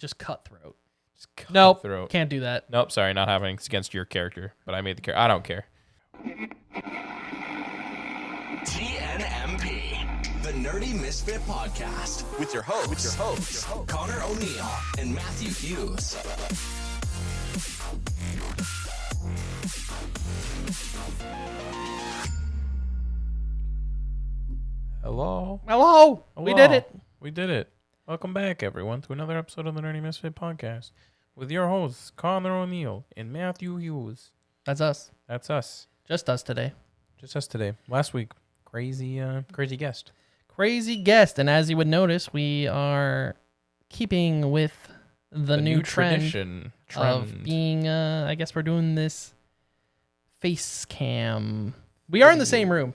just cutthroat. Nope, Can't do that. Nope, sorry, not happening. It's against your character, but I made the character. I don't care. TNMP, the Nerdy Misfit Podcast, with your hosts, Connor O'Neill and Matthew Hughes. Hello. We did it. We did it. Welcome back, everyone, to another episode of the Nerdy Misfit Podcast with your hosts, Connor O'Neill and Matthew Hughes. That's us. That's us. Just us today. Just us today. Last week, crazy guest. Crazy guest. And as you would notice, we are keeping with the new trend of being, I guess we're doing this face cam. We are in the same room.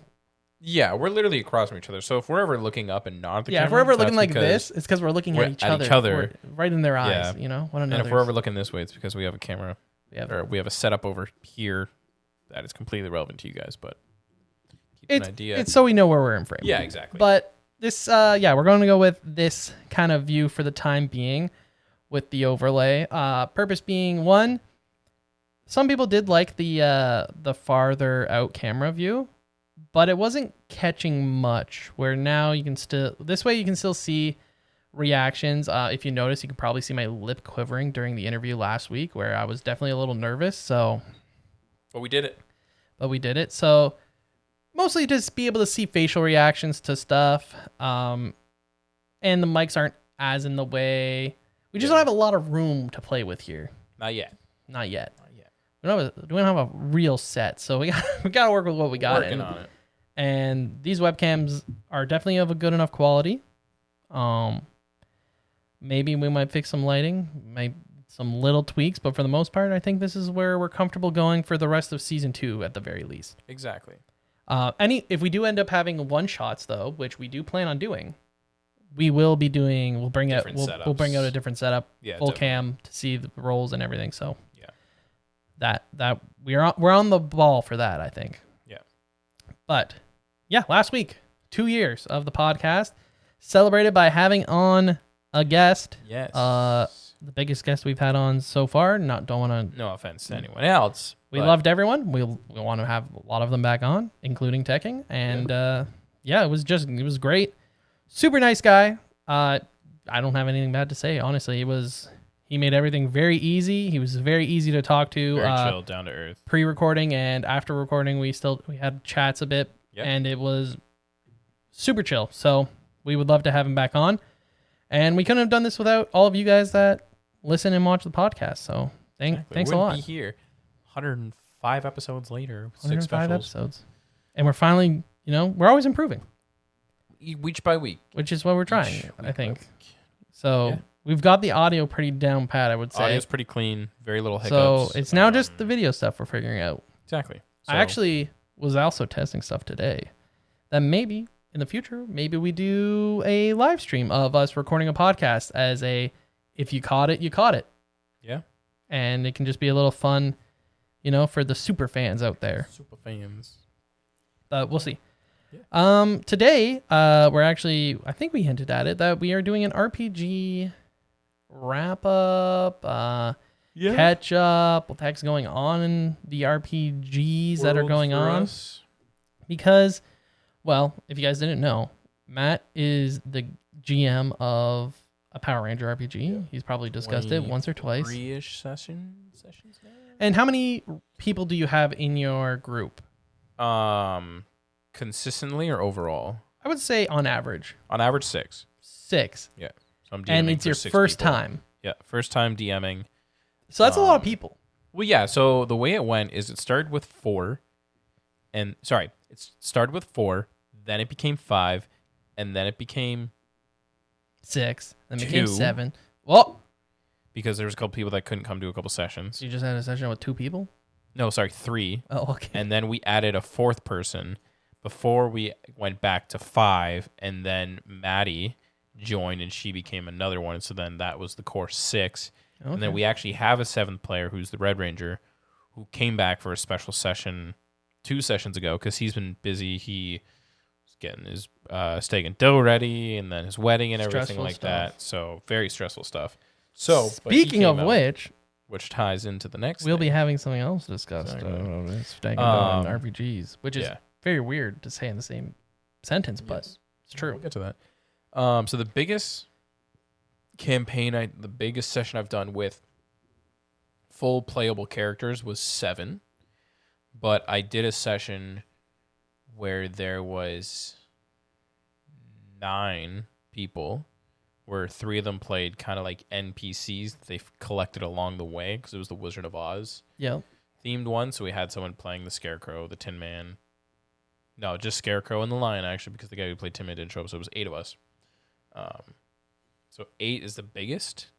Yeah, we're literally across from each other. So if we're ever looking up and not at the camera, if we're ever looking like this, it's because we're looking at each other. We're right in their eyes, you know? One another. And if we're ever looking this way, it's because we have a camera. We have a setup over here that is completely relevant to you guys, but an idea. It's so we know where we're in frame. Yeah, exactly. But this, we're going to go with this kind of view for the time being with the overlay. Purpose being, one, some people did like the farther out camera view, but it wasn't catching much, where now you can still see reactions. If you notice, you can probably see my lip quivering during the interview last week, where I was definitely a little nervous. But we did it. So mostly just be able to see facial reactions to stuff. And the mics aren't as in the way. We just don't have a lot of room to play with here. Not yet. We don't have a real set, so we got to work with what we got. Working on it. And these webcams are definitely of a good enough quality. Maybe we might fix some lighting, some little tweaks, but for the most part, I think this is where we're comfortable going for the rest of season 2 at the very least. Exactly. If we do end up having one shots though, which we do plan on doing, we'll bring out a different setup, full cam to see the rolls and everything. So that we're on the ball for that, I think. Yeah. But yeah, last week, 2 years of the podcast, celebrated by having on a guest. Yes. The biggest guest we've had on so far. No offense to anyone else. We loved everyone. We want to have a lot of them back on, including Teching. And it was great. Super nice guy. I don't have anything bad to say, honestly. He made everything very easy. He was very easy to talk to. Very chill, down to earth. Pre-recording and after recording, we had chats a bit, and it was super chill. So we would love to have him back on. And we couldn't have done this without all of you guys that listen and watch the podcast. So thanks a lot. Be here 105 episodes later. 105 episodes. And we're finally, we're always improving. Week by week. Which is what we're trying, I think. So we've got the audio pretty down pat, I would say. Audio's pretty clean. Very little hiccups. So it's now just the video stuff we're figuring out. Exactly. So, I actually was also testing stuff today that maybe in the future, maybe we do a live stream of us recording a podcast as if you caught it, you caught it. Yeah. And it can just be a little fun, for the super fans out there. Super fans. But we'll see. Yeah. Today, we're actually, I think we hinted at it, that we are doing an RPG wrap up, catch up, what the heck's going on in the RPGs that are going on. Us. Because, well, if you guys didn't know, Matt is the GM of a Power Ranger RPG. Yeah. He's probably discussed it once or twice. 3-ish sessions now. And how many people do you have in your group? Consistently or overall? I would say on average. On average, 6. 6. Yeah. So I'm DMing and it's your first time. Yeah, first time DMing. So that's a lot of people. Well, yeah. So the way it went is it started with 4. It started with 4, then it became 5, and then it became 6, then 2, became 7. Well, because there was a couple people that couldn't come to a couple sessions. You just had a session with 2 people? No, sorry, 3. Oh, okay. And then we added a 4th person before we went back to 5, and then Maddie joined and she became another one. So then that was the core 6. Okay. And then we actually have a 7th player who's the Red Ranger who came back for a special session 2 sessions ago because he's been busy. He was getting his steak and dough ready and then his wedding and everything like that. So very stressful stuff. So, but he speaking came of out, which ties into the next we'll be thing. having something else discussed. Exactly. Staying on RPGs, which is yeah. very weird to say in the same sentence, but it's true. We'll get to that. So the biggest campaign, the biggest session I've done with full playable characters was 7. But I did a session where there was 9 people, where 3 of them played kind of like NPCs that they've collected along the way, because it was the Wizard of Oz themed one. So we had someone playing the Scarecrow, the Tin Man. No, just Scarecrow and the Lion, actually, because the guy who played Tin Man didn't show up, so it was 8 of us. So 8 is the biggest,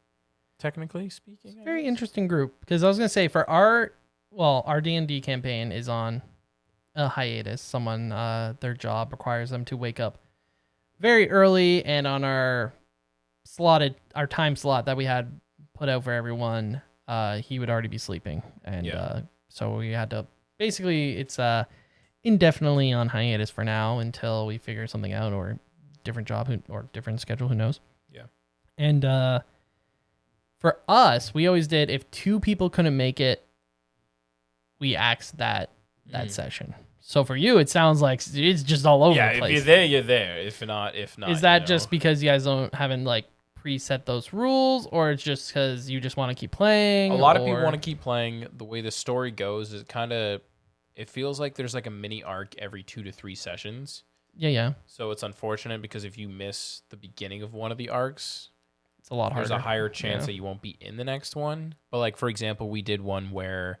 technically speaking. Very interesting group, because I was going to say, for our D&D campaign is on a hiatus. Someone, their job requires them to wake up very early, and on our time slot that we had put out for everyone, he would already be sleeping. And so we had to, basically, it's indefinitely on hiatus for now until we figure something out, or different job or different schedule, who knows. Yeah. And for us, we always did, if 2 people couldn't make it, we axed that session. So for you, it sounds like it's just all over the place. Yeah, if you're there, you're there. If not, is that just because you guys haven't like preset those rules, or it's just because you just want to keep playing? A lot of people want to keep playing. The way the story goes is it feels like there's like a mini arc every 2 to 3 sessions. Yeah. So it's unfortunate, because if you miss the beginning of one of the arcs, it's a lot harder. There's a higher chance that you won't be in the next one. But like, for example, we did one where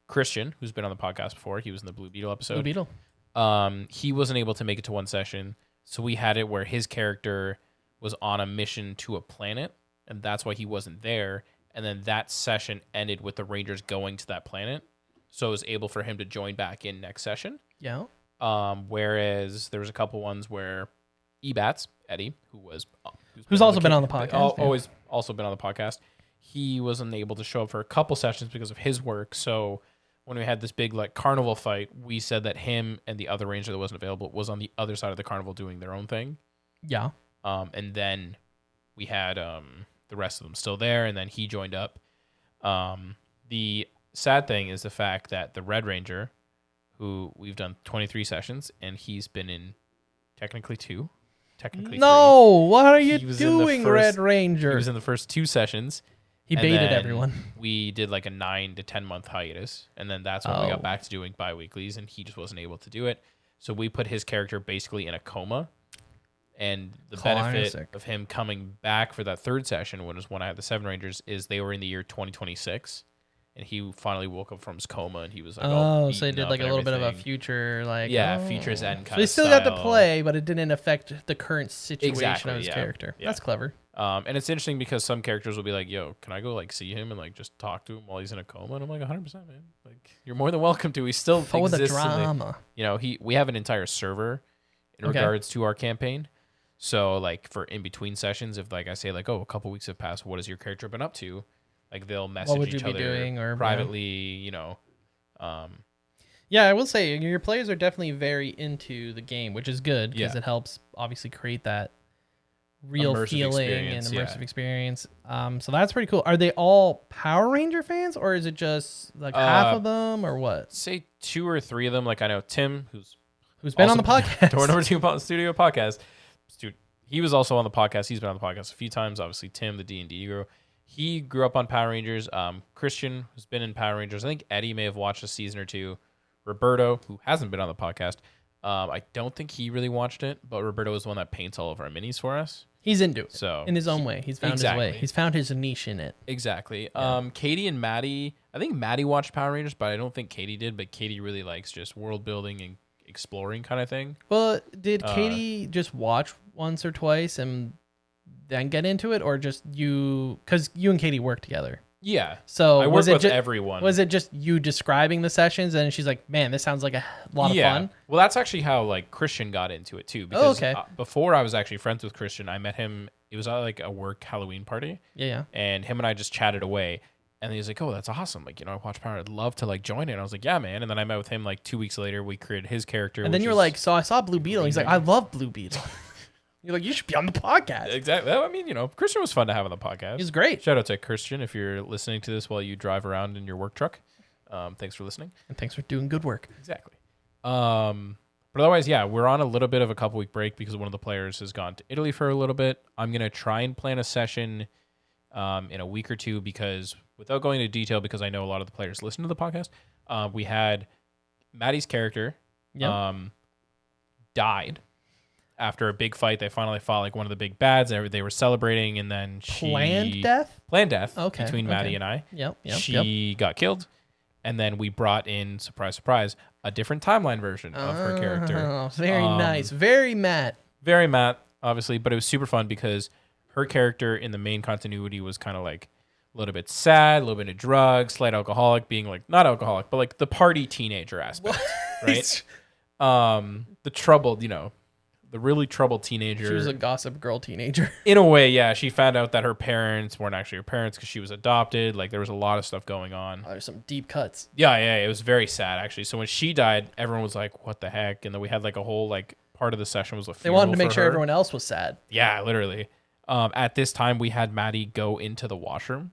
Christian, who's been on the podcast before, he was in the Blue Beetle episode. Blue Beetle. He wasn't able to make it to one session, so we had it where his character was on a mission to a planet, and that's why he wasn't there. And then that session ended with the Rangers going to that planet, so it was able for him to join back in next session. Yeah. Whereas there was a couple ones where Ebats, Eddie, who's also been on the podcast, always also been on the podcast, he wasn't able to show up for a couple sessions because of his work. So when we had this big like carnival fight, we said that him and the other ranger that wasn't available was on the other side of the carnival doing their own thing. Yeah. And then we had the rest of them still there, and then he joined up. The sad thing is the fact that the Red Ranger, who we've done 23 sessions, and he's been in technically 2, technically 3. What are you doing, Red Ranger? He was in the first 2 sessions. He baited everyone. We did like a 9 to 10 month hiatus, and then that's when we got back to doing bi-weeklies, and he just wasn't able to do it. So we put his character basically in a coma, and the benefit of him coming back for that 3rd session, when I had the 7 Rangers, is they were in the year 2026, and he finally woke up from his coma, and he was like, so they did like a little bit of a future, like futures end kind of. So he still got to play, but it didn't affect the current situation of his character. Yeah. That's clever. And it's interesting because some characters will be like, "Yo, can I go like see him and like just talk to him while he's in a coma?" And I'm like, 100%, man. Like, you're more than welcome to. He still for the exists. drama. We have an entire server in regards to our campaign. So like for in between sessions, if like I say like, "Oh, a couple weeks have passed. What has your character been up to?" Like they'll message each other doing, or privately, Yeah, I will say your players are definitely very into the game, which is good because it helps obviously create that real immersive feeling and immersive experience. So that's pretty cool. Are they all Power Ranger fans, or is it just like half of them, or what? Say 2 or 3 of them. Like I know Tim, who's been on the podcast, Door Number 2 Studio podcast. Dude, he was also on the podcast. He's been on the podcast a few times. Obviously, Tim, the D&D guru. He grew up on Power Rangers. Christian, who's been in Power Rangers. I think Eddie may have watched a season or 2. Roberto, who hasn't been on the podcast. I don't think he really watched it, but Roberto is the one that paints all of our minis for us. He's into it. So in his own way. He's found his way. He's found his niche in it. Exactly. Yeah. Katie and Maddie, I think Maddie watched Power Rangers, but I don't think Katie did. But Katie really likes just world building and exploring kind of thing. Well, did Katie just watch once or twice and then get into it, or just you? Because you and Katie work together. Yeah. So I work with everyone. Was it just you describing the sessions, and she's like, "Man, this sounds like a lot of fun." Well, that's actually how like Christian got into it too. Because before I was actually friends with Christian, I met him. It was at like a work Halloween party. Yeah. And him and I just chatted away. And he was like, "Oh, that's awesome! Like, I watch Power. I'd love to like join it." And I was like, "Yeah, man." And then I met with him like 2 weeks later. We created his character. And then you were like, "So I saw Blue Beetle." He's like, "I love Blue Beetle." You're like, you should be on the podcast. Exactly. I mean, Christian was fun to have on the podcast. He's great. Shout out to Christian if you're listening to this while you drive around in your work truck. Thanks for listening. And thanks for doing good work. Exactly. But otherwise, yeah, we're on a little bit of a couple-week break because one of the players has gone to Italy for a little bit. I'm going to try and plan a session in a week or two because, without going into detail, because I know a lot of the players listen to the podcast, we had Maddie's character died after a big fight. They finally fought like one of the big bads. They were celebrating, and then Planned death between Maddie and I. Yep. She got killed. And then we brought in, surprise, surprise, a different timeline version of her character. Oh, very nice. Very Matt. Very Matt, obviously, but it was super fun because her character in the main continuity was kind of like a little bit sad, a little bit of drugs, slight alcoholic, being like, not alcoholic, but like the party teenager aspect, right? The troubled, the really troubled teenager. She was a gossip girl teenager. In a way, yeah. She found out that her parents weren't actually her parents because she was adopted. Like, there was a lot of stuff going on. There's some deep cuts. Yeah. It was very sad, actually. So when she died, everyone was like, what the heck? And then we had like a whole, like, part of the session was a funeral. They wanted to make sure her. everyone else was sad. Yeah, literally. At this time, we had Maddie go into the washroom,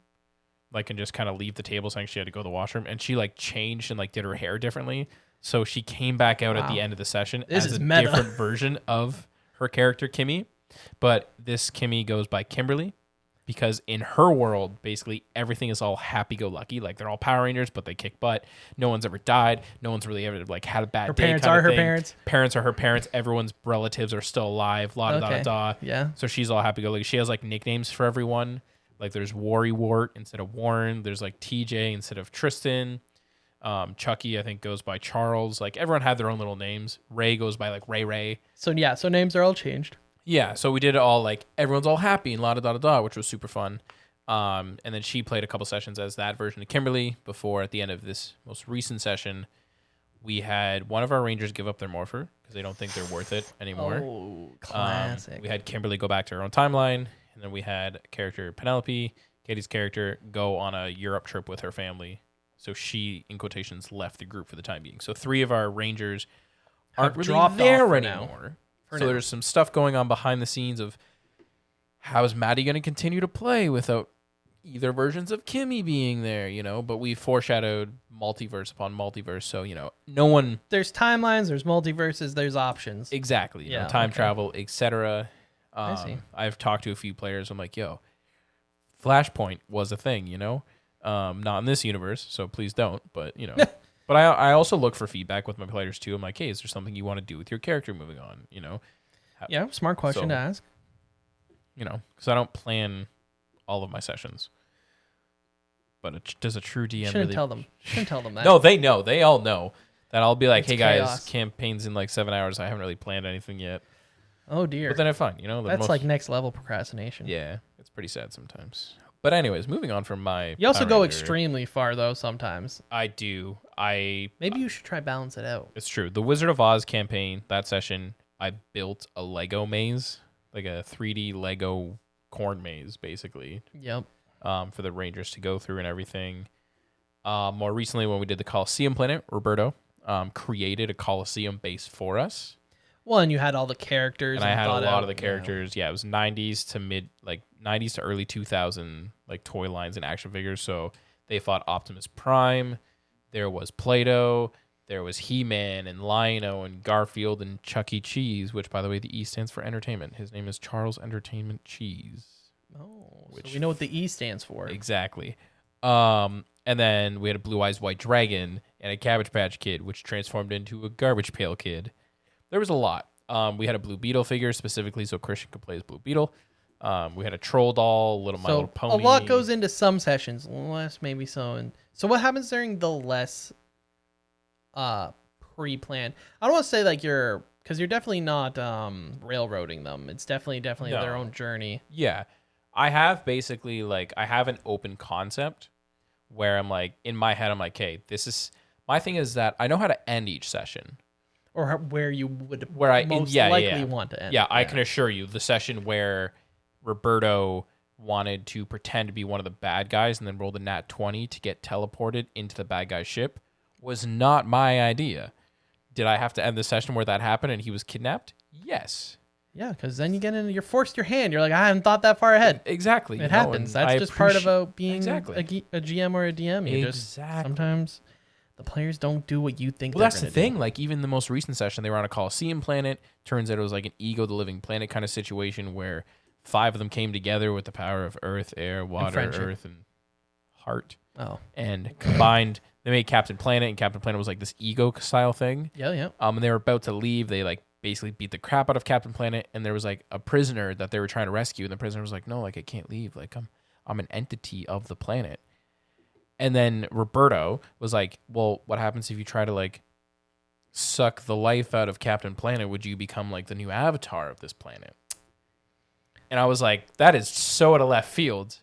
like, and just kind of leave the table saying she had to go to the washroom. And she, like, changed and, like, did her hair differently. So she came back out at the end of the session as a different version of her character, Kimmy. But this Kimmy goes by Kimberly because in her world, basically everything is all happy-go-lucky. Like, they're all Power Rangers, but they kick butt. No one's ever died. No one's really ever, like, had a bad day. Her parents are her parents. Parents are her parents. Everyone's relatives are still alive. La-da-da-da-da. Yeah. So she's all happy-go-lucky. She has, like, nicknames for everyone. Like, there's Worry Wart instead of Warren. There's, like, TJ instead of Tristan. Chucky, I think, goes by Charles. Like, everyone had their own little names. Ray goes by, like, Ray. So names are all changed. Yeah, so we did it all, like, everyone's all happy and la-da-da-da-da, which was super fun. And then she played a couple sessions as that version of Kimberly before, at the end of this most recent session, we had one of our Rangers give up their morpher because they don't think they're worth it anymore. Oh, classic. We had Kimberly go back to her own timeline, and then we had character Penelope, Katie's character, go on a Europe trip with her family. So she, in quotations, left the group for the time being. So 3 of our Rangers aren't really there anymore. So there's some stuff going on behind the scenes of how is Maddie going to continue to play without either versions of Kimmy being there, But we foreshadowed multiverse upon multiverse. So, no one... There's timelines, there's multiverses, there's options. Exactly. Time travel, etc. I see. I've talked to a few players. I'm like, yo, Flashpoint was a thing, not in this universe, so please don't. But but I also look for feedback with my players too. I'm like, hey, is there something you want to do with your character moving on? Yeah, smart question to ask. Because I don't plan all of my sessions. But does a true DM Shouldn't tell them that. No, they know. They all know that I'll be like, It's hey chaos. guys, campaign's in like 7 hours. I haven't really planned anything yet. Oh dear. But then I'm fine. That's like next level procrastination. Yeah, it's pretty sad sometimes. But anyways, moving on from my... You also Power go Ranger, extremely far, though, sometimes. I do. Maybe you should try balance it out. It's true. The Wizard of Oz campaign, that session, I built a Lego maze, like a 3D Lego corn maze, basically. Yep. For the Rangers to go through and everything. More recently, when we did the Coliseum planet, Roberto created a Coliseum base for us. Well, and you had all the characters. And I had a lot of the characters. Yeah, it was 90s to early 2000, like toy lines and action figures. So they fought Optimus Prime. There was Play-Doh. There was He-Man and Lion-O and Garfield and Chuck E. Cheese, which, by the way, the E stands for entertainment. His name is Charles Entertainment Cheese. Oh, so we know what the E stands for. Exactly. And then we had a Blue Eyes White Dragon and a Cabbage Patch Kid, which transformed into a Garbage Pail Kid. There was a lot. We had a Blue Beetle figure specifically so Christian could play as Blue Beetle. We had a troll doll, My Little Pony. A lot goes into some sessions, less maybe so. And so what happens during the less pre-planned? I don't want to say like because you're definitely not railroading them. It's definitely their own journey. Yeah. I have basically I have an open concept where I'm like, in my head, I'm like, hey, my thing is that I know how to end each session. Or where you would most likely want to end. Yeah, I can assure you, the session where Roberto wanted to pretend to be one of the bad guys and then rolled a nat 20 to get teleported into the bad guy's ship was not my idea. Did I have to end the session where that happened and he was kidnapped? Yes. Yeah, because then you get in, you're forced your hand. You're like, I haven't thought that far ahead. Exactly. It happens. That's just part of being a GM or a DM. You just sometimes the players don't do what you think. Well, that's the thing. Like even the most recent session, they were on a Coliseum planet. Turns out it was like an Ego the Living Planet kind of situation where 5 of them came together with the power of earth, air, water, earth, and heart. Oh. And combined, they made Captain Planet, and Captain Planet was like this Ego style thing. Yeah. And they were about to leave. They like basically beat the crap out of Captain Planet, and there was like a prisoner that they were trying to rescue, and the prisoner was like, "No, like I can't leave. Like I'm an entity of the planet." And then Roberto was like, "Well, what happens if you try to like suck the life out of Captain Planet? Would you become like the new avatar of this planet?" And I was like, "That is so out of left field."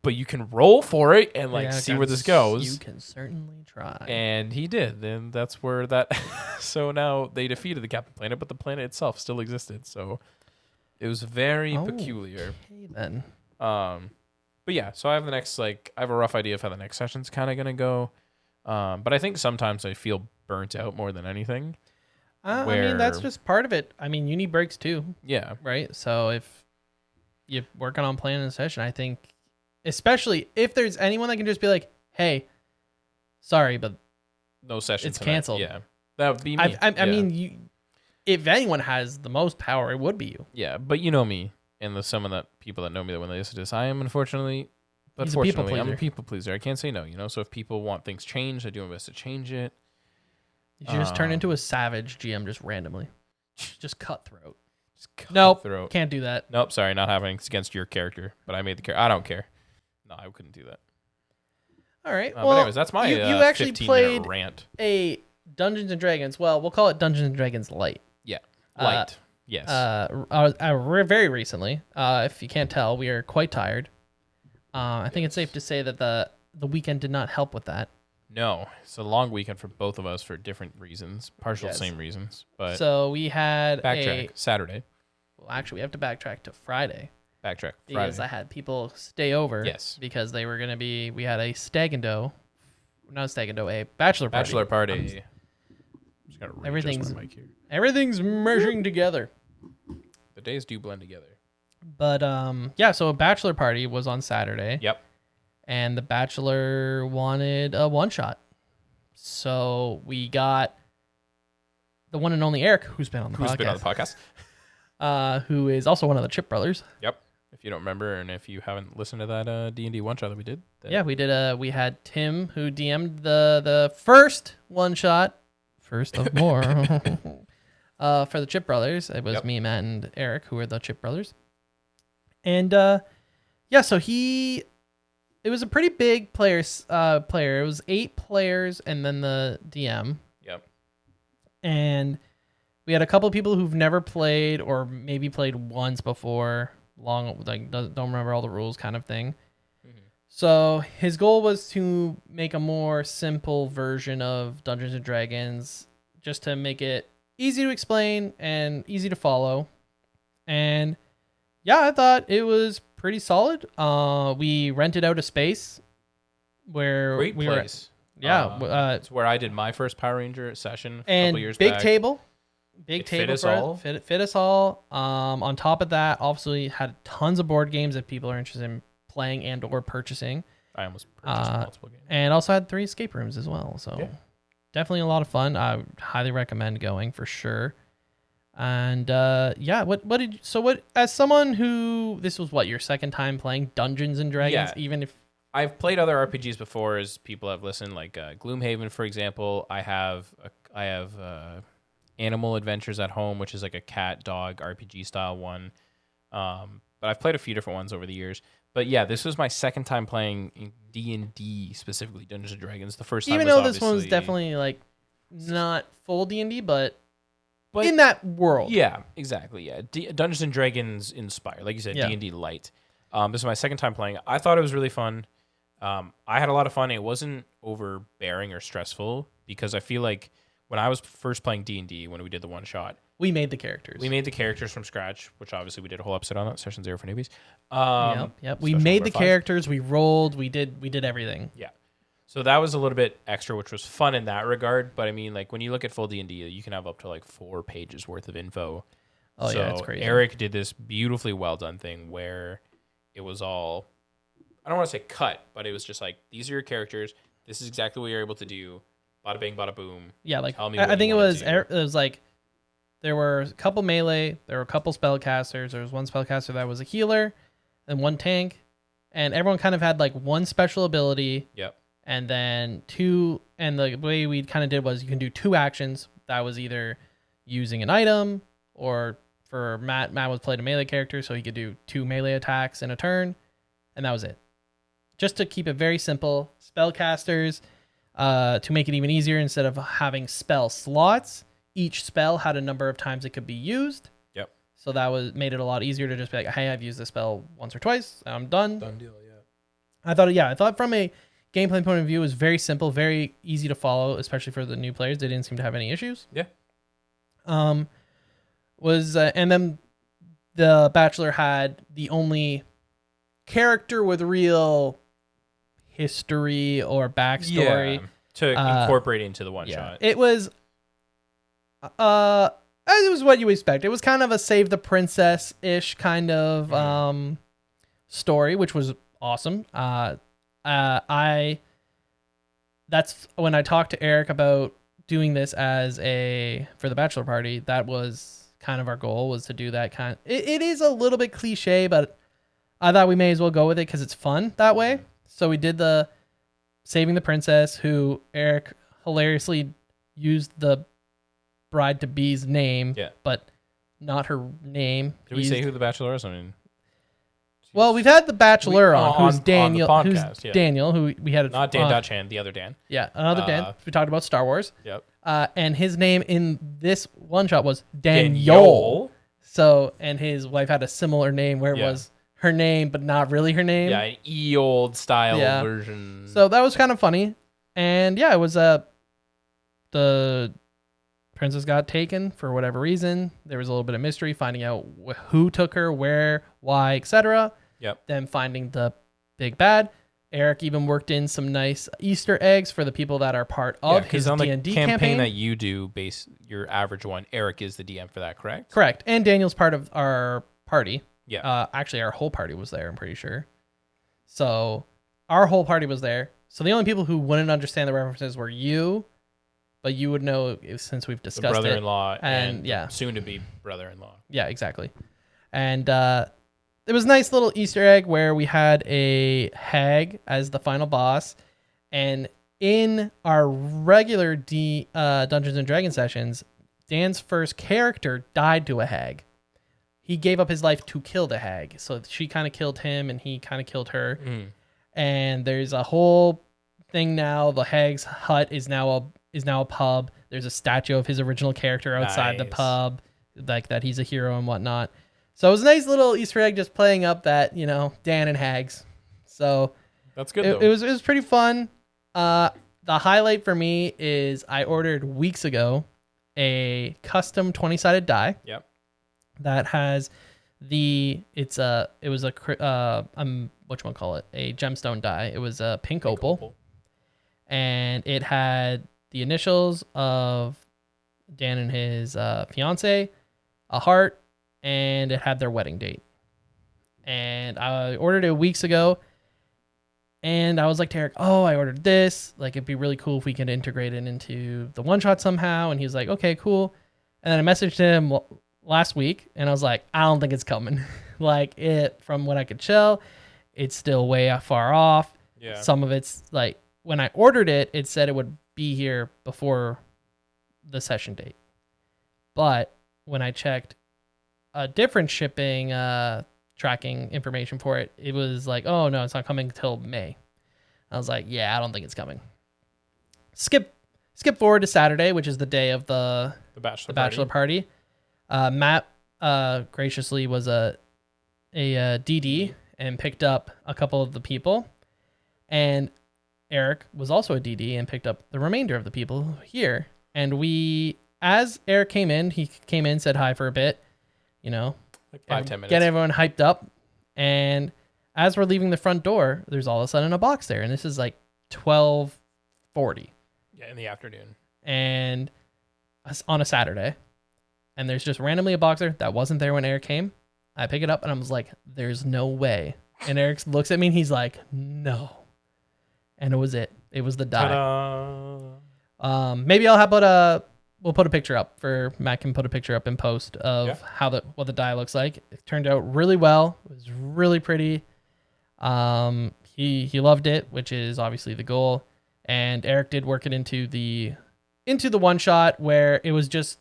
But you can roll for it and like see where this goes. You can certainly try. And he did. And that's where that... So now they defeated the Captain Planet, but the planet itself still existed. So it was very peculiar. Okay, then. But yeah, so I have I have a rough idea of how the next session's kind of going to go. But I think sometimes I feel burnt out more than anything. I mean, that's just part of it. I mean, you need breaks too. Yeah. Right? So if you're working on planning a session, I think... Especially if there's anyone that can just be like, "Hey, sorry, but no session. It's canceled." Yeah, that would be me. I mean, if anyone has the most power, it would be you. Yeah, but you know me, and some of the people that know me that when they listen to this, I am fortunately I'm a people pleaser. I can't say no. So if people want things changed, I do my best to change it. You should just turn into a savage GM just randomly, just cutthroat. Nope, can't do that. Nope, sorry, not having it's against your character, but I made the character. I don't care. No, I couldn't do that. All right. But anyways, that's my you actually played rant. A Dungeons and Dragons. Well, we'll call it Dungeons and Dragons Light. Yeah, light. Yes. Very recently. If you can't tell, we are quite tired. I think it's safe to say that the weekend did not help with that. No, it's a long weekend for both of us for different reasons, same reasons. But so we had Saturday. Well, actually, we have to backtrack to Friday. Friday. Because I had people stay over. Yes. Because they were going to be, we had a stag and doe, not a stag and doe, a bachelor party. Everything's merging together. The days do blend together. But so a bachelor party was on Saturday. Yep. And the bachelor wanted a one shot. So we got the one and only Eric, who's been on the podcast. Who is also one of the Chip brothers. Yep. If you don't remember, and if you haven't listened to that D&D one shot that we did. We did. We had Tim, who DM'd the first one shot, first of more, for the Chip brothers. It was me, Matt, and Eric, who were the Chip brothers. And so it was a pretty big player. It was 8 players, and then the DM. Yep. And we had a couple of people who've never played, or maybe played once before. Don't remember all the rules kind of thing. Mm-hmm. So his goal was to make a more simple version of Dungeons and Dragons, just to make it easy to explain and easy to follow. And I thought it was pretty solid. We rented out a space where Great place. It's where I did my first Power Ranger session a couple years back. Big table fit us all. On top of that, obviously had tons of board games if people are interested in playing and or purchasing. I almost purchased multiple games. And also had 3 escape rooms as well. So definitely a lot of fun. I would highly recommend going for sure. And as someone who, this was your second time playing Dungeons and Dragons, even if I've played other RPGs before, as people have listened, like Gloomhaven, for example. I have Animal Adventures at Home, which is like a cat dog RPG style one. But I've played a few different ones over the years. But this was my second time playing D&D, specifically Dungeons and Dragons. The first time, even though this one was definitely like not full D&D, but in that world. Yeah, exactly. Yeah, Dungeons and Dragons inspired, like you said, D&D light. This is my second time playing. I thought it was really fun. I had a lot of fun. It wasn't overbearing or stressful because I feel like when I was first playing D&D, when we did the one shot, we made the characters. We made the characters from scratch, which obviously we did a whole episode on that, Session 0 for newbies. Yep. We made the characters. We rolled. We did everything. Yeah. So that was a little bit extra, which was fun in that regard. But I mean, like when you look at full D&D, you can have up to like 4 pages worth of info Oh, so yeah, it's crazy. Eric did this beautifully well done thing where it was all, I don't want to say cut, but it was just like, these are your characters. This is exactly what you're able to do. Bada bing, bada boom. Yeah, like Tell me I what think you it wanna was do. it was like there were a couple melee, there were a couple spellcasters, there was one spellcaster that was a healer, and one tank, and everyone kind of had like one special ability. Yep. And then two, and the way we kind of did was you can do 2 actions. That was either using an item, or for Matt was played a melee character, so he could do 2 melee attacks in a turn, and that was it. Just to keep it very simple, spellcasters, to make it even easier, instead of having spell slots, each spell had a number of times it could be used. Yep. So that made it a lot easier to just be like, hey, I've used this spell once or twice, I'm done. Done deal, yeah. I thought from a gameplay point of view, it was very simple, very easy to follow, especially for the new players. They didn't seem to have any issues. Yeah. And then the Bachelor had the only character with real history or backstory. Yeah. To incorporate into the one shot. It was what you expect. It was kind of a save the princess ish kind of story, which was awesome. That's when I talked to Eric about doing this for the bachelor party. That was kind of our goal, was to do that kind. It is a little bit cliche, but I thought we may as well go with it because it's fun that way. So we did the saving the princess, who Eric hilariously used the bride to be's name, but not her name. Did we say who the Bachelor is? I mean, well, we've had the Bachelor who's Daniel. on the podcast, Daniel, who we had not Dan Chan, the other Dan. Yeah, another Dan. We talked about Star Wars. Yep. And his name in this one shot was Daniel. So, and his wife had a similar name where it was her name, but not really her name. Yeah, an old style version. So that was kind of funny. And yeah, it was the princess got taken for whatever reason. There was a little bit of mystery, finding out who took her, where, why, etc. Yep. Then finding the big bad. Eric even worked in some nice Easter eggs for the people that are part of his D&D campaign that you do, your average one. Eric is the DM for that, correct? Correct. And Daniel's part of our party. Yeah. Actually, our whole party was there, I'm pretty sure. So our whole party was there. So the only people who wouldn't understand the references were you, but you would know since we've discussed the brother-in-law and soon-to-be brother-in-law. Yeah, exactly. And it was a nice little Easter egg where we had a hag as the final boss. And in our regular Dungeons and Dragons sessions, Dan's first character died to a hag. He gave up his life to kill the hag. So she kind of killed him and he kind of killed her. And there's a whole thing now. The hag's hut is now a pub. There's a statue of his original character outside the pub, like that he's a hero and whatnot. So it was a nice little Easter egg, just playing up that, Dan and hags. So that's good. It was pretty fun. The highlight for me is I ordered weeks ago a custom 20-sided die. Yep. That has a gemstone die. It was a pink opal. And it had the initials of Dan and his fiance, a heart, and it had their wedding date. And I ordered it weeks ago. And I was like to Eric, I ordered this. Like, it'd be really cool if we could integrate it into the one shot somehow. And he was like, okay, cool. And then I messaged him last week and I was like, I don't think it's coming. From what I could tell, it's still way far off. Yeah. Some of it's like, when I ordered it, it said it would be here before the session date. But when I checked a different shipping tracking information for it, it was like, oh no, it's not coming till May. I was like, yeah, I don't think it's coming. Skip forward to Saturday, which is the day of the bachelor party. Matt graciously was a DD and picked up a couple of the people, and Eric was also a DD and picked up the remainder of the people here. And as Eric came in, said hi for a bit, like 5-10 minutes, get everyone hyped up. And as we're leaving the front door, there's all of a sudden a box there, and this is like 12:40. Yeah, in the afternoon. And on a Saturday. and there's just randomly a boxer that wasn't there when Eric came. I pick it up and I was like, there's no way. And Eric looks at me and he's like, no. And it was it. It was the die. Ta-da. Maybe we'll put a picture up for Matt can put a picture up in post of what the die looks like. It turned out really well. It was really pretty. He loved it, which is obviously the goal. And Eric did work it into the one shot where it was just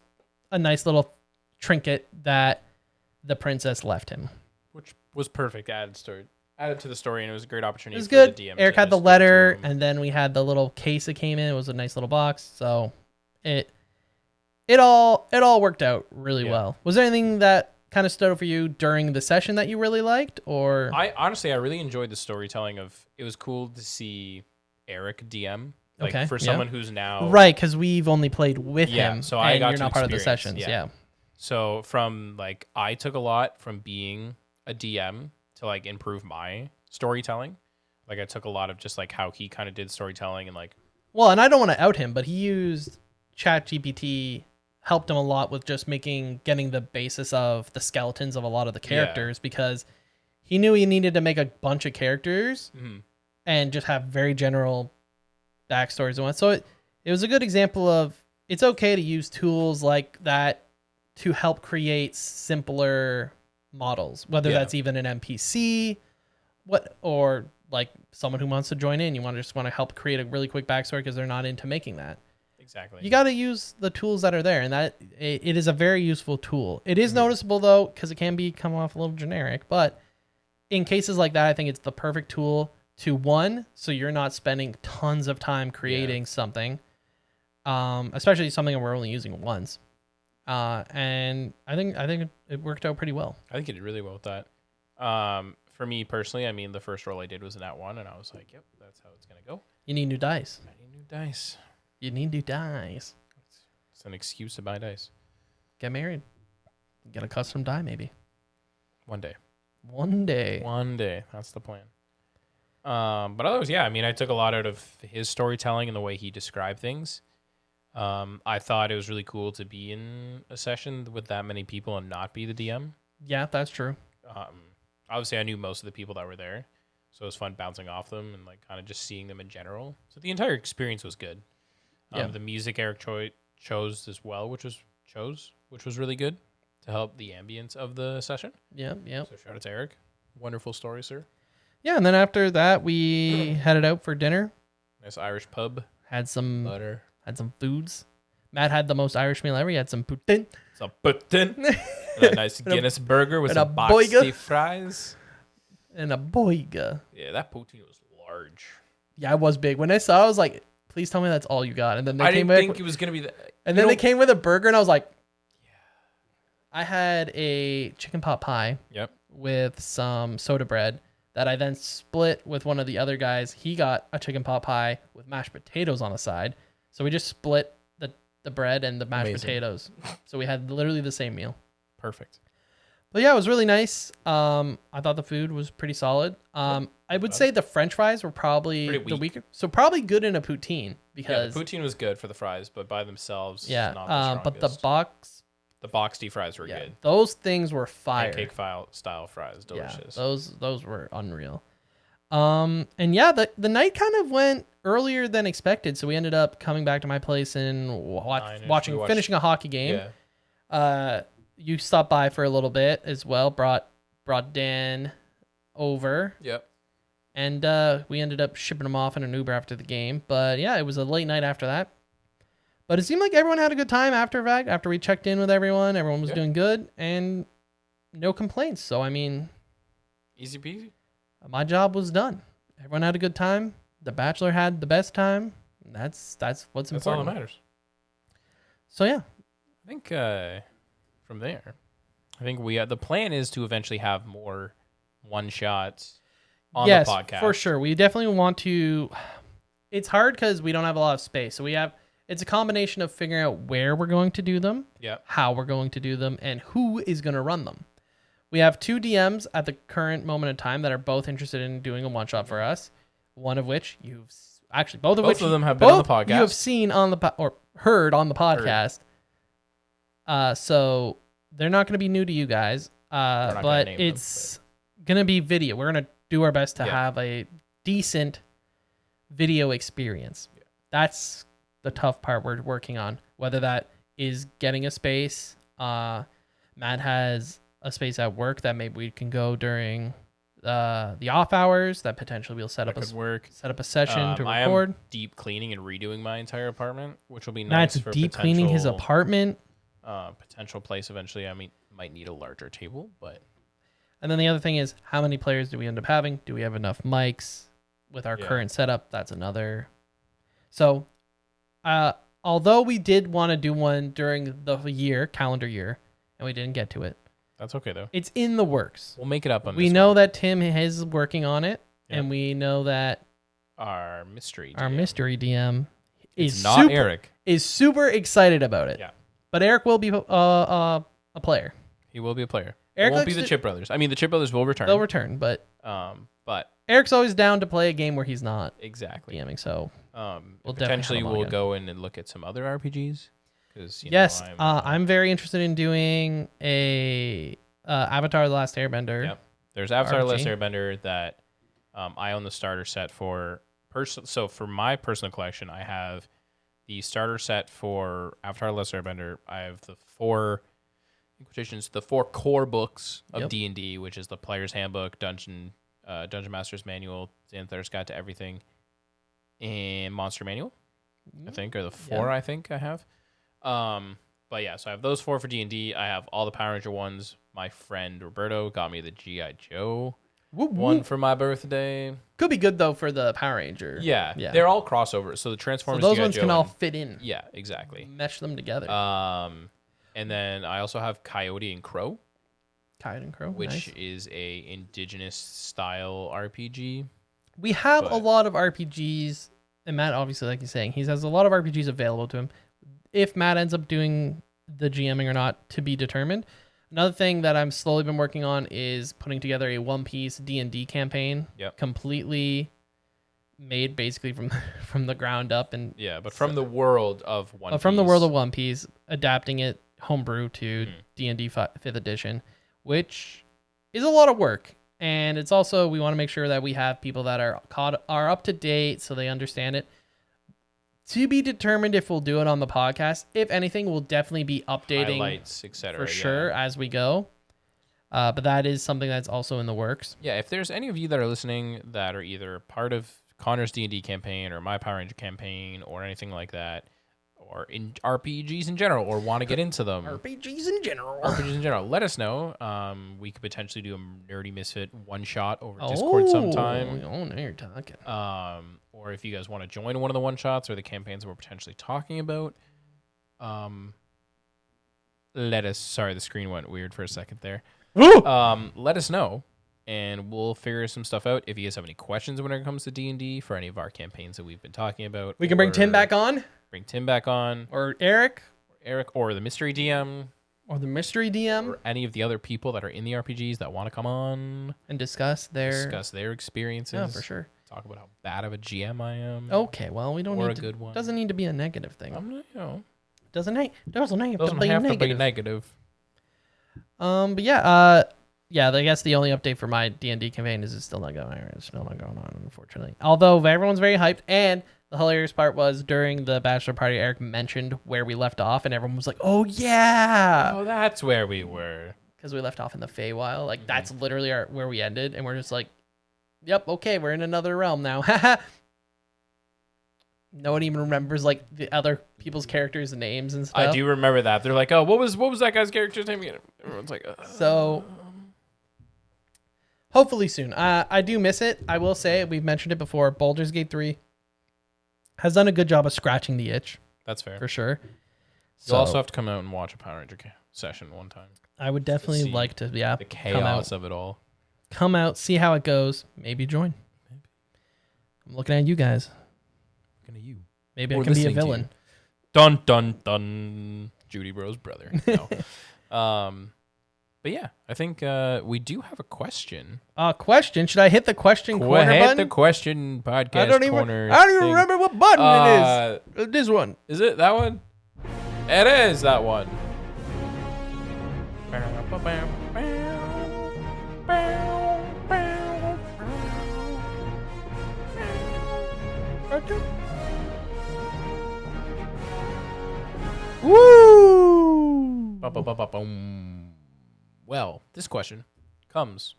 a nice little trinket that the princess left him, which was perfect. Added to the story, and it was a great opportunity. It was for good. The DM Eric to had the just letter, give to him. and then we had the little case that came in. It was a nice little box, so it all worked out really well. Was there anything that kind of stood out for you during the session that you really liked, or? I honestly really enjoyed the storytelling of. It was cool to see Eric DM. Like for someone who's now right, because we've only played with him. So I got you're to not part of the experience, sessions. Yeah. So from I took a lot from being a DM to improve my storytelling. I took a lot of just how he kind of did storytelling and Well, and I don't want to out him, but he used ChatGPT, helped him a lot with just getting the basis of the skeletons of a lot of the characters because he knew he needed to make a bunch of characters and just have very general backstories and what. So it was a good example of it's okay to use tools like that to help create simpler models, whether that's even an NPC, or someone who wants to join in. You want to help create a really quick backstory because they're not into making that. Exactly. You got to use the tools that are there, and that it is a very useful tool. It is noticeable though because it can come off a little generic, but in cases like that, I think it's the perfect tool to so you're not spending tons of time creating something, especially something that we're only using once. And I think it worked out pretty well. I think it did really well with that. For me personally, I mean, the first roll I did was a nat 1, and I was like, yep, that's how it's going to go. You need new dice. I need new dice. You need new dice. It's an excuse to buy dice. Get married. Get a custom die, maybe. One day. One day. That's the plan. But otherwise, I mean, I took a lot out of his storytelling and the way he described things. I thought it was really cool to be in a session with that many people and not be the DM. Yeah, that's true. Obviously, I knew most of the people that were there, so it was fun bouncing off them and kind of just seeing them in general. So the entire experience was good. The music Eric chose as well, which was really good to help the ambience of the session. Yeah. So shout out to Eric. Wonderful story, sir. Yeah, and then after that, we headed out for dinner. Nice Irish pub. Had some butter. Had some foods. Matt had the most Irish meal ever. He had some poutine. Some poutine. And a nice Guinness burger with some boxty fries. And a boiga. Yeah, that poutine was large. Yeah, it was big. When I saw it, I was like, please tell me that's all you got. And then they I came didn't think it was going to be that. And then they came with a burger, and I was like, yeah. I had a chicken pot pie with some soda bread that I then split with one of the other guys. He got a chicken pot pie with mashed potatoes on the side. So we just split the bread and the mashed potatoes. So we had literally the same meal. Perfect. But yeah, it was really nice. I thought the food was pretty solid. I would say the French fries were probably the weaker. So probably good in a poutine because the poutine was good for the fries, but by themselves, not the but the strongest. boxty fries were good. Those things were fire. Pancake style fries, delicious. Yeah, those were unreal. And yeah, the night kind of went earlier than expected, so we ended up coming back to my place and finishing a hockey game. Yeah. You stopped by for a little bit as well. Brought Dan over. Yep. And we ended up shipping him off in an Uber after the game. But yeah, it was a late night after that. But it seemed like everyone had a good time after that. After we checked in with everyone, everyone was doing good and no complaints. So I mean, easy peasy. My job was done. Everyone had a good time. The Bachelor had the best time. That's what's important. That's all that matters. So yeah, I think from there, I think the plan is to eventually have more one shots on the podcast. Yes, for sure. We definitely want to. It's hard because we don't have a lot of space. So it's a combination of figuring out where we're going to do them, how we're going to do them, and who is going to run them. We have 2 DMs at the current moment in time that are both interested in doing a one shot for us. One of which both of them have been on the podcast. You have seen on or heard on the podcast. So they're not going to be new to you guys, not gonna but name it's going to be video. We're going to do our best to have a decent video experience. Yeah. That's the tough part we're working on, whether that is getting a space. Matt has a space at work that maybe we can go during the off hours that potentially we'll set up a session to record. I am deep cleaning and redoing my entire apartment, which will be nice. Matt's for deep cleaning his apartment. Potential place eventually. I mean, might need a larger table, but. And then the other thing is, how many players do we end up having? Do we have enough mics with our current setup? That's another. So, although we did want to do one during the calendar year, and we didn't get to it. That's okay though. It's in the works. We'll make it up on we this know one. that Tim is working on it, and we know that our mystery DM is not Eric. Is super excited about it. Yeah. But Eric will be a player. He will be a player. Eric won't be the Chip Brothers. I mean, the Chip Brothers will return. They'll return, but but Eric's always down to play a game where he's not exactly DMing. So we'll potentially we'll go in and look at some other RPGs. Yes, I'm very interested in doing a Avatar: The Last Airbender. Yep. There's Avatar: The Last Airbender that I own the starter set for. So for my personal collection, I have the starter set for Avatar: The Last Airbender. I have the four core books of D&D, which is the Player's Handbook, Dungeon Master's Manual, Xanathar's Guide to Everything, and Monster Manual. I think are the four I think I have. But yeah, so I have those four for D&D. I have all the Power Ranger ones. My friend Roberto got me the G.I. Joe one for my birthday. Could be good though for the Power Ranger. Yeah. They're all crossovers. So the Transformers, so those ones can all fit in. Yeah, exactly. Mesh them together. And then I also have Coyote and Crow. Coyote and Crow, which is a indigenous style RPG. We have a lot of RPGs, and Matt obviously, like he's saying, he has a lot of RPGs available to him. If Matt ends up doing the GMing or not, to be determined. Another thing that I'm slowly been working on is putting together a One Piece D&D campaign, completely made basically from the ground up, and but from the world of One Piece. From the world of One Piece, adapting it homebrew to D&D 5th edition, which is a lot of work. And it's also, we want to make sure that we have people that are up to date so they understand it. To be determined if we'll do it on the podcast. If anything, we'll definitely be updating highlights, etc. for sure as we go. But that is something that's also in the works. Yeah, if there's any of you that are listening that are either part of Connor's D&D campaign or my Power Ranger campaign or anything like that, or in RPGs in general, or want to get into them. RPGs in general. Let us know. We could potentially do a Nerdy Misfit one-shot over Discord sometime. Oh, now you're talking. Or if you guys want to join one of the one-shots or the campaigns we're potentially talking about, let us... Sorry, the screen went weird for a second there. Let us know, and we'll figure some stuff out. If you guys have any questions when it comes to D&D for any of our campaigns that we've been talking about. We can bring Tim back on. Or Eric, or the mystery DM, or any of the other people that are in the RPGs that want to come on and discuss their experiences. Yeah, for sure. Talk about how bad of a GM I am. Okay, well, we don't need a good one. Doesn't need to be a negative thing. Doesn't have to be negative. But yeah, I guess the only update for my D&D campaign is it's still not going on. It's still not going on, unfortunately. Although everyone's very hyped, and the hilarious part was during the bachelor party, Eric mentioned where we left off, and everyone was like, "Oh yeah, oh that's where we were," because we left off in the Feywild. Like that's literally where we ended, and we're just like, "Yep, okay, we're in another realm now." No one even remembers like the other people's characters' names and stuff. I do remember that. They're like, "Oh, what was that guy's character's name again?" Everyone's like, So hopefully soon. I do miss it. I will say, we've mentioned it before. Baldur's Gate 3 has done a good job of scratching the itch. That's fair. For sure. You'll also have to come out and watch a Power Ranger session one time. I would definitely like to, the chaos of it all. Come out, see how it goes. Maybe join. I'm looking at you guys. Looking at you. Maybe I can be a villain. Dun, dun, dun. Judy Bro's brother. No. But yeah, I think we do have a question. Question? Should I hit the question corner button? Hit the question podcast corner. I don't even remember what button it is. This one. Is it that one? It is that one. Woo! Well, this question comes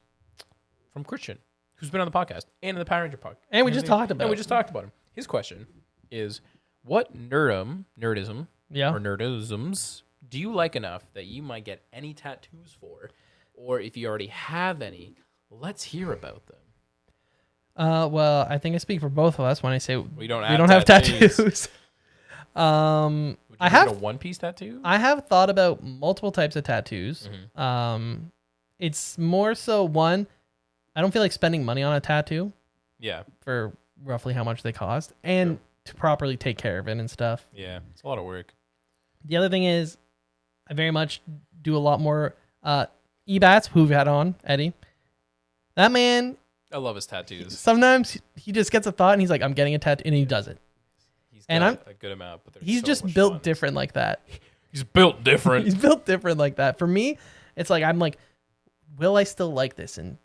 from Christian, who's been on the podcast and in the Power Ranger podcast. And we just talked about him. His question is, what nerdism Yeah. or nerdisms do you like enough that you might get any tattoos for? Or if you already have any, let's hear about them. Well, I think I speak for both of us when I say We don't have tattoos. Would you get a One Piece tattoo? I have thought about multiple types of tattoos. It's more so one, I don't feel like spending money on a tattoo. Yeah. For roughly how much they cost and to properly take care of it and stuff. Yeah, it's a lot of work. The other thing is I very much do a lot more Ebats, who we've had on, Eddie. That man, I love his tattoos. sometimes he just gets a thought and he's like, I'm getting a tattoo, and he does it. He's got a good amount, but he's so just much built fun. different like that. He's built different. He's built different like that. For me, it's like, I'm like, will I still like this in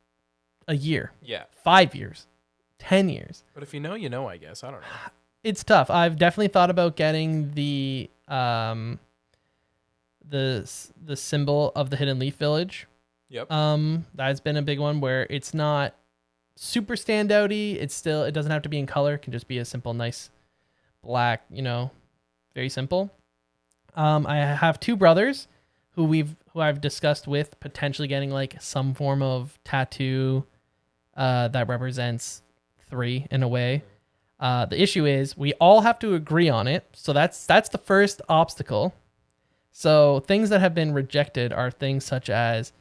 a year? Yeah. 5 years? 10 years? But if you know, you know, I guess. I don't know. It's tough. I've definitely thought about getting the symbol of the Hidden Leaf Village. Yep. That's been a big one where it's not super standouty. It doesn't have to be in color. It can just be a simple, nice black, very simple. I have two brothers who I've discussed with potentially getting like some form of tattoo that represents 3 in a way. The issue is we all have to agree on it. So that's the first obstacle. So things that have been rejected are things such as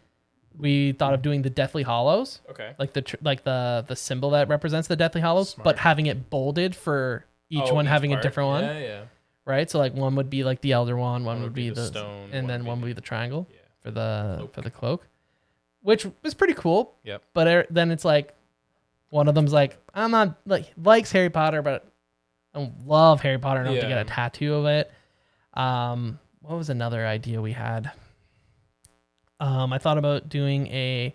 we thought of doing the Deathly Hollows. Okay. Like the symbol that represents the Deathly Hollows, Smart. but having it bolded for each one having part. a different one. Yeah. Right? So like one would be like the Elder Wand, one would be the stone, and then one would be the triangle for the cloak. for the cloak, which was pretty cool. Yep. But then it's like one of them's like, I'm not likes Harry Potter, but I don't love Harry Potter enough to get a tattoo of it. What was another idea we had? I thought about doing a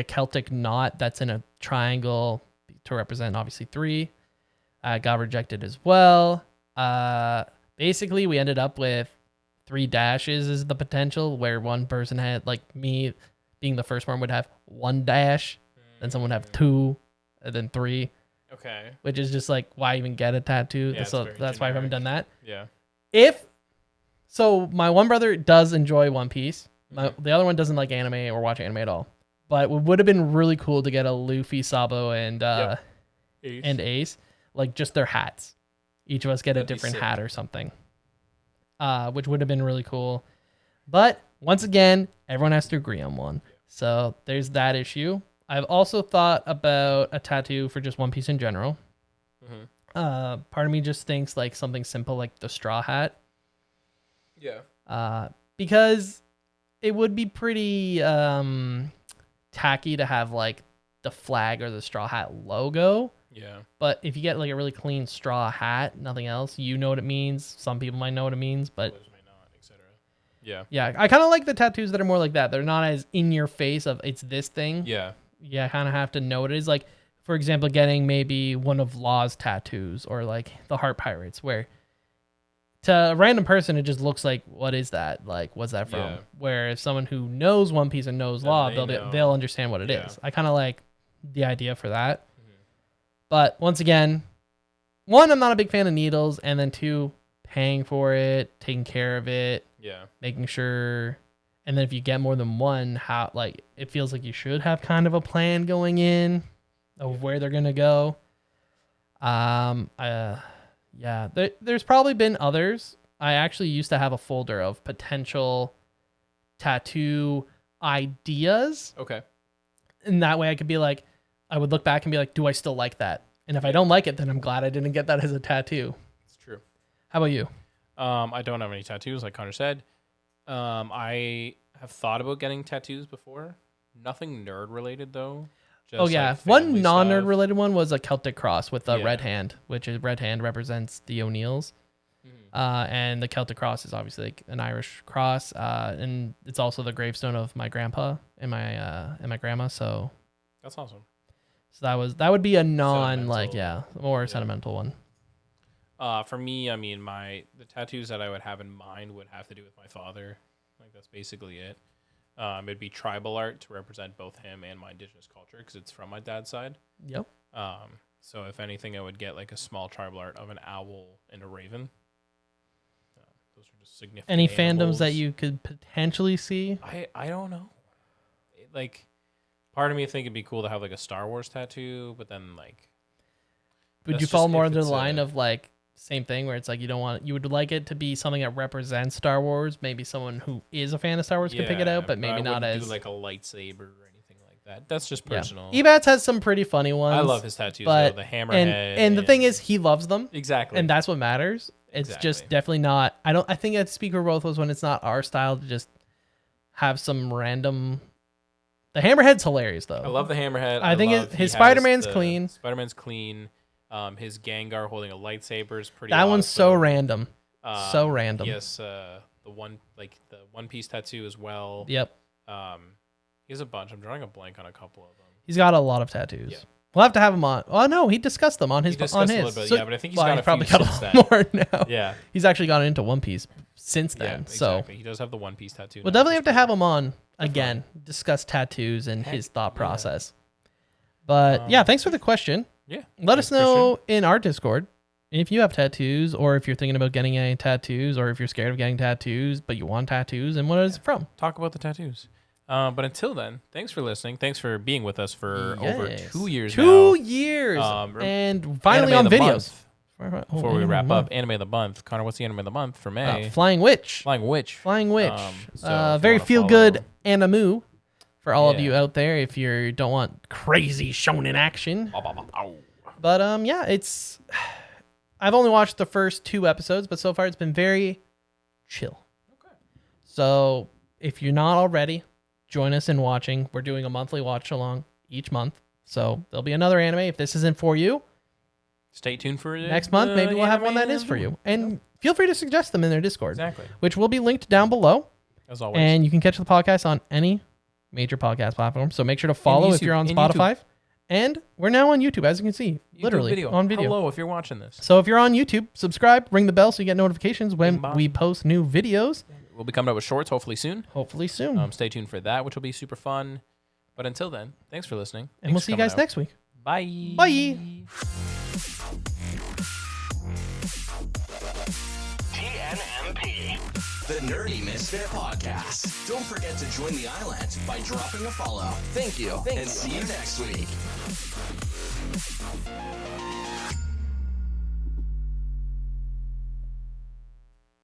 Celtic knot that's in a triangle to represent obviously 3. Got rejected as well. Basically we ended up with 3 dashes is the potential, where one person had, like me being the first one, would have 1 dash, then someone would have 2, and then 3. Okay. Which is just like, why even get a tattoo? Yeah, So that's why I haven't done that. Yeah. So my one brother does enjoy One Piece. The other one doesn't like anime or watch anime at all. But it would have been really cool to get a Luffy, Sabo, and Ace, like just their hats. Each of us get a different hat or something, which would have been really cool. But once again, everyone has to agree on one. So there's that issue. I've also thought about a tattoo for just One Piece in general. Part of me just thinks like something simple like the straw hat. Yeah. Because it would be pretty tacky to have like the flag or the straw hat logo. Yeah. But if you get like a really clean straw hat, nothing else, you know what it means. Some people might know what it means, but others may not, etc. Yeah. Yeah, I kind of like the tattoos that are more like that. They're not as in your face of it's this thing. Yeah. Yeah, I kind of have to know what it is. Like, for example, getting maybe one of Law's tattoos or like the Heart Pirates, where to a random person it just looks like, what is that? Like, what's that from? Yeah. Where if someone who knows One Piece and knows Law, they'll understand what it is. I kind of like the idea for that. But once again, 1, I'm not a big fan of needles, and then 2, paying for it, taking care of it, making sure. And then if you get more than one, how like it feels like you should have kind of a plan going in of where they're gonna go. There's probably been others. I actually used to have a folder of potential tattoo ideas. Okay. And that way I could be like, I would look back and be like, do I still like that? And if I don't like it, then I'm glad I didn't get that as a tattoo. It's true. How about you? I don't have any tattoos, like Connor said. I have thought about getting tattoos before. Nothing nerd related though. Just like one non-nerd stuff. related one was a Celtic cross with a red hand, which is red hand represents the O'Neills. And the Celtic cross is obviously like an Irish cross, and it's also the gravestone of my grandpa and my grandma. So That's awesome. So that would be a more Sentimental. sentimental one. For me, I mean, the tattoos that I would have in mind would have to do with my father. Like that's basically it. It'd be tribal art to represent both him and my indigenous culture because it's from my dad's side. Yep. So if anything, I would get like a small tribal art of an owl and a raven. Those are just significant. Any animals. fandoms that you could potentially see? I don't know. Like, part of me think it'd be cool to have like a Star Wars tattoo, but then like, would you fall more under the line of like same thing where it's like you would like it to be something that represents Star Wars? Maybe someone who is a fan of Star Wars could pick it out, but maybe not as do like a lightsaber or anything like that. That's just personal. Ebats has some pretty funny ones. I love his tattoos, but though, the hammerhead. And the thing is, he loves them. Exactly. And that's what matters. It's just definitely not. I think at Speaker Both was when it's not our style to just have some random. The hammerhead's hilarious though. I love the hammerhead. I think his Spider-Man's clean. Spider-Man's clean. His Gengar holding a lightsaber is pretty. That one's so random. So random. Yes, the One Piece tattoo as well. Yep. He has a bunch. I'm drawing a blank on a couple of them. He's got a lot of tattoos. Yeah. We'll have to have him on. Oh no, he discussed them on his. A little bit, So, yeah, but I think he's got probably few got since a lot more now. Yeah, he's actually gotten into One Piece since then. Yeah, exactly. So he does have the One Piece tattoo. We'll definitely have to have him on again, discuss tattoos and his thought process. But yeah, thanks for the question. Yeah, let us know in our Discord if you have tattoos, or if you're thinking about getting any tattoos, or if you're scared of getting tattoos but you want tattoos, and what is it from? Talk about the tattoos. But until then, thanks for listening. Thanks for being with us for over 2 years 2 years. And finally on videos. Before we wrap up, anime of the month. Connor, what's the anime of the month for May? Flying Witch. Flying Witch. Very feel-good anime for all of you out there if you don't want crazy shonen action. But I've only watched the first 2 episodes, but so far it's been very chill. Okay. So if you're not already, join us in watching. We're doing a monthly watch along each month. So there'll be another anime. If this isn't for you, stay tuned for next month. Maybe we'll have one that is for you. And feel free to suggest them in their Discord. Exactly. Which will be linked down below. As always. And you can catch the podcast on any major podcast platform. So make sure to follow if you're on Spotify. And we're now on YouTube, as you can see. Literally on video. Hello, if you're watching this. So if you're on YouTube, subscribe, ring the bell so you get notifications when we post new videos. We'll be coming up with shorts hopefully soon. Stay tuned for that, which will be super fun. But until then, thanks for listening. And we'll see you guys next week. Bye. Bye. TNMP, the Nerdy Misfit Podcast. Don't forget to join the island by dropping a follow. Thank you. And see you next week.